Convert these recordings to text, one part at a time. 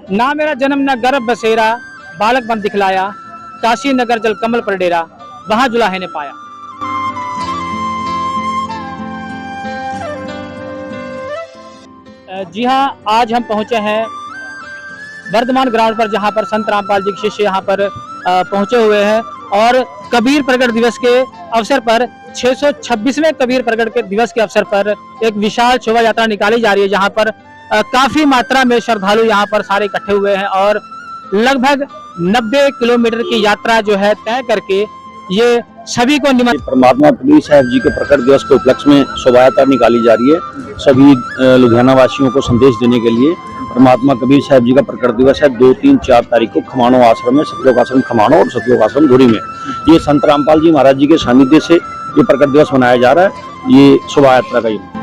ना मेरा जन्म न गर्भ बसेरा, बालक बन दिखलाया, काशी नगर जल कमल पर डेरा, वहां जुलाहे ने पाया। जी हाँ, आज हम पहुंचे हैं वर्धमान ग्राउंड पर, जहां पर संत रामपाल जी के शिष्य यहां पर पहुंचे हुए हैं और कबीर प्रकट दिवस के अवसर पर 626वें कबीर प्रकट दिवस के अवसर पर एक विशाल शोभा यात्रा निकाली जा रही है, जहां पर काफी मात्रा में श्रद्धालु यहां पर सारे इकट्ठे हुए हैं और लगभग 90 किलोमीटर की यात्रा जो है तय करके ये सभी को परमात्मा कबीर साहब जी के प्रकट दिवस के उपलक्ष्य में शोभा यात्रा निकाली जा रही है। सभी लुधियाना वासियों को संदेश देने के लिए परमात्मा कबीर साहब जी का प्रकट दिवस है 2, 3, 4 तारीख को खमाणों आश्रम में, सतलोक आश्रम खमाणों और सतलोक आश्रम धुरी में। ये संत रामपाल जी महाराज जी के सानिध्य से ये प्रकट दिवस मनाया जा रहा है। ये शोभा यात्रा का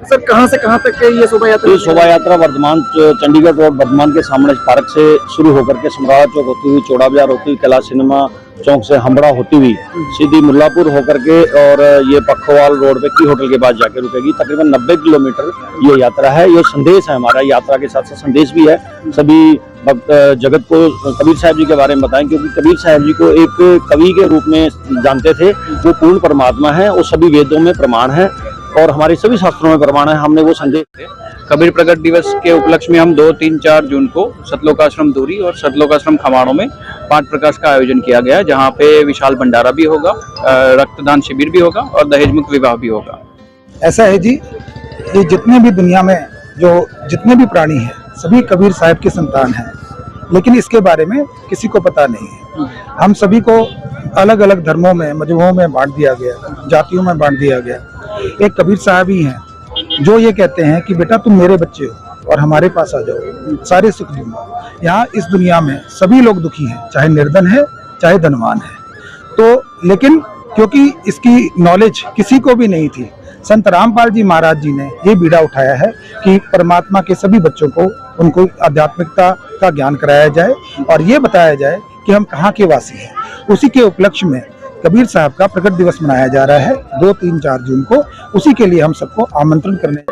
सर, कहां से कहां तक ये शोभा यात्रा? ये शोभा यात्रा वर्धमान चंडीगढ़ रोड वर्धमान के सामने पार्क से शुरू होकर के समराला चौक होती हुई, चौड़ा बाजार होती हुई, कैलाश सिनेमा चौक से हमड़ा होती हुई सीधी मुल्लापुर होकर के और ये पखवाल रोड पे की होटल के बाद जाके रुकेगी। तकरीबन 90 किलोमीटर ये यात्रा है। ये संदेश है हमारा, यात्रा के साथ साथ संदेश भी है। सभी भक्त जगत को कबीर साहब जी के बारे में बताएं, क्योंकि कबीर साहब जी को एक कवि के रूप में जानते थे। वो पूर्ण परमात्मा है, वो सभी वेदों में प्रमाण है और हमारे सभी शास्त्रों में प्रमाण है। हमने वो संदेश कबीर प्रकट दिवस के उपलक्ष्य में हम 2, 3, 4 जून को सतलोक आश्रम धुरी और सतलोक आश्रम खमाणों में पाठ प्रकाश का आयोजन किया गया, जहां पे विशाल भंडारा भी होगा, रक्तदान शिविर भी होगा और दहेज मुक्त विवाह भी होगा। ऐसा है जी, ये जितने भी दुनिया में जितने भी प्राणी हैं सभी कबीर साहब की संतान हैं, लेकिन इसके बारे में किसी को पता नहीं है। हम सभी को अलग अलग धर्मों में, मजहबों में बांट दिया गया, जातियों में बांट दिया गया। एक कबीर साहब ही हैं जो ये कहते हैं कि बेटा तुम मेरे बच्चे हो और हमारे पास आ जाओ, सारे सुख दूंगा। यहाँ इस दुनिया में सभी लोग दुखी हैं, चाहे निर्धन है चाहे धनवान है। तो लेकिन क्योंकि इसकी नॉलेज किसी को भी नहीं थी, संत रामपाल जी महाराज जी ने ये बीड़ा उठाया है कि परमात्मा के सभी बच्चों को उनको आध्यात्मिकता का ज्ञान कराया जाए और ये बताया जाए कि हम कहाँ के वासी हैं। उसी के उपलक्ष्य में कबीर साहब का प्रकट दिवस मनाया जा रहा है 2, 3, 4 जून को। उसी के लिए हम सबको आमंत्रण करने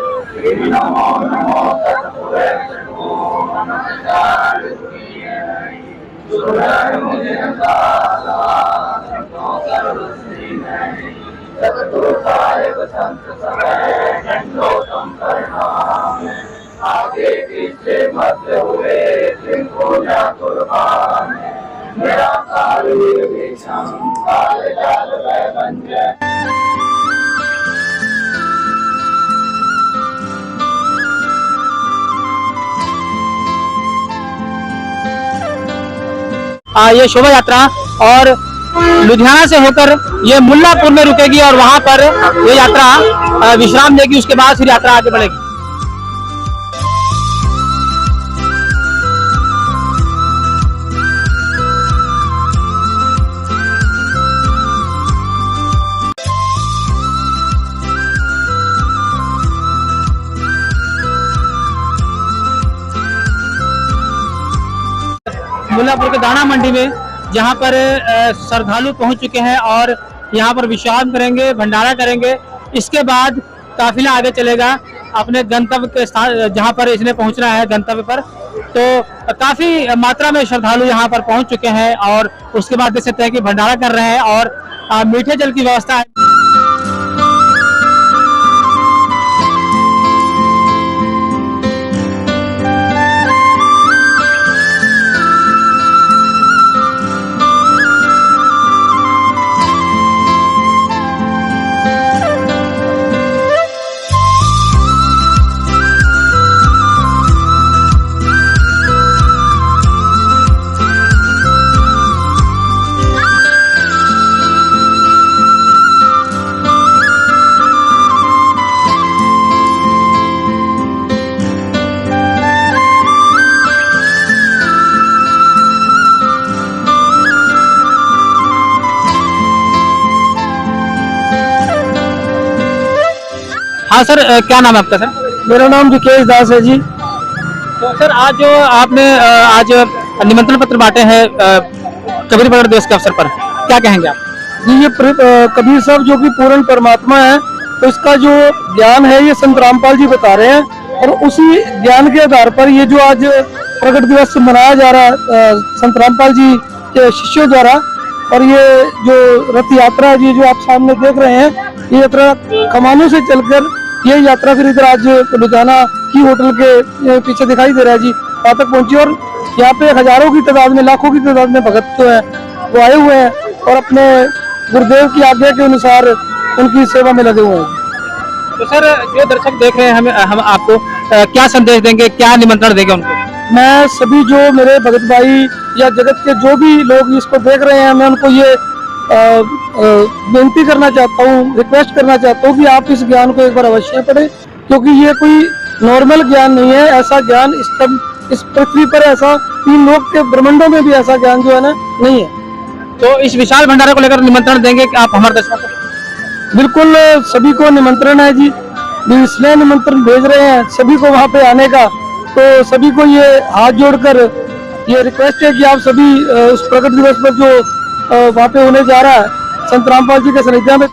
ये शोभा यात्रा और लुधियाना से होकर ये मुल्लापुर में रुकेगी और वहां पर ये यात्रा विश्राम देगी। उसके बाद फिर यात्रा आगे बढ़ेगी। मुल्लापुर के दाना मंडी में, जहां पर श्रद्धालु पहुंच चुके हैं और यहां पर विश्राम करेंगे, भंडारा करेंगे। इसके बाद काफिला आगे चलेगा अपने गंतव्य के स्थान, जहां पर इसने पहुंचना है गंतव्य पर। तो काफी मात्रा में श्रद्धालु यहां पर पहुंच चुके हैं और उसके बाद देख सकते हैं कि भंडारा कर रहे हैं और मीठे जल की व्यवस्था है। हाँ सर, क्या नाम है आपका सर? मेरा नाम जिकेश दास है जी। तो सर आज जो आपने आज निमंत्रण पत्र बांटे हैं कबीर प्रकट दिवस के अवसर पर क्या कहेंगे आप? जी ये कबीर साहब जो कि पूर्ण परमात्मा है, तो इसका जो ज्ञान है ये संत रामपाल जी बता रहे हैं और उसी ज्ञान के आधार पर ये जो आज प्रकट दिवस मनाया जा रहा है संत रामपाल जी के शिष्यों द्वारा। और ये जो रथ यात्रा है, ये जो आप सामने देख रहे हैं, ये यात्रा खमानों से चलकर ये यात्रा फिर इधर आज लुधियाना की होटल के पीछे दिखाई दे रहा है जी, वहाँ तक पहुंची। और यहाँ पे हजारों की तादाद में, लाखों की तादाद में भगत जो है वो आए हुए हैं और अपने गुरुदेव की आज्ञा के अनुसार उनकी सेवा में लगे हुए हैं। तो सर, जो दर्शक देख रहे हैं, हम आपको क्या संदेश देंगे, क्या निमंत्रण देंगे उनको? मैं सभी जो मेरे भगत भाई या जगत के जो भी लोग इसको देख रहे हैं, मैं उनको ये विनती करना चाहता हूँ, रिक्वेस्ट करना चाहता हूँ कि आप इस ज्ञान को एक बार अवश्य पढ़ें, क्योंकि ये कोई नॉर्मल ज्ञान नहीं है। ऐसा ज्ञान इस पृथ्वी पर, ऐसा 3 लोक के ब्रह्मांडों में भी ऐसा ज्ञान जो है ना नहीं है। तो इस विशाल भंडारे को लेकर निमंत्रण देंगे कि आप हमारे दर्शकों को? बिल्कुल, सभी को निमंत्रण है जी, इसलिए निमंत्रण भेज रहे हैं सभी को वहाँ पे आने का। तो सभी को ये हाथ जोड़कर ये रिक्वेस्ट है कि आप सभी उस प्रकट दिवस पर जो वहाँ पे होने जा रहा है संत रामपाल जी के सानिध्य में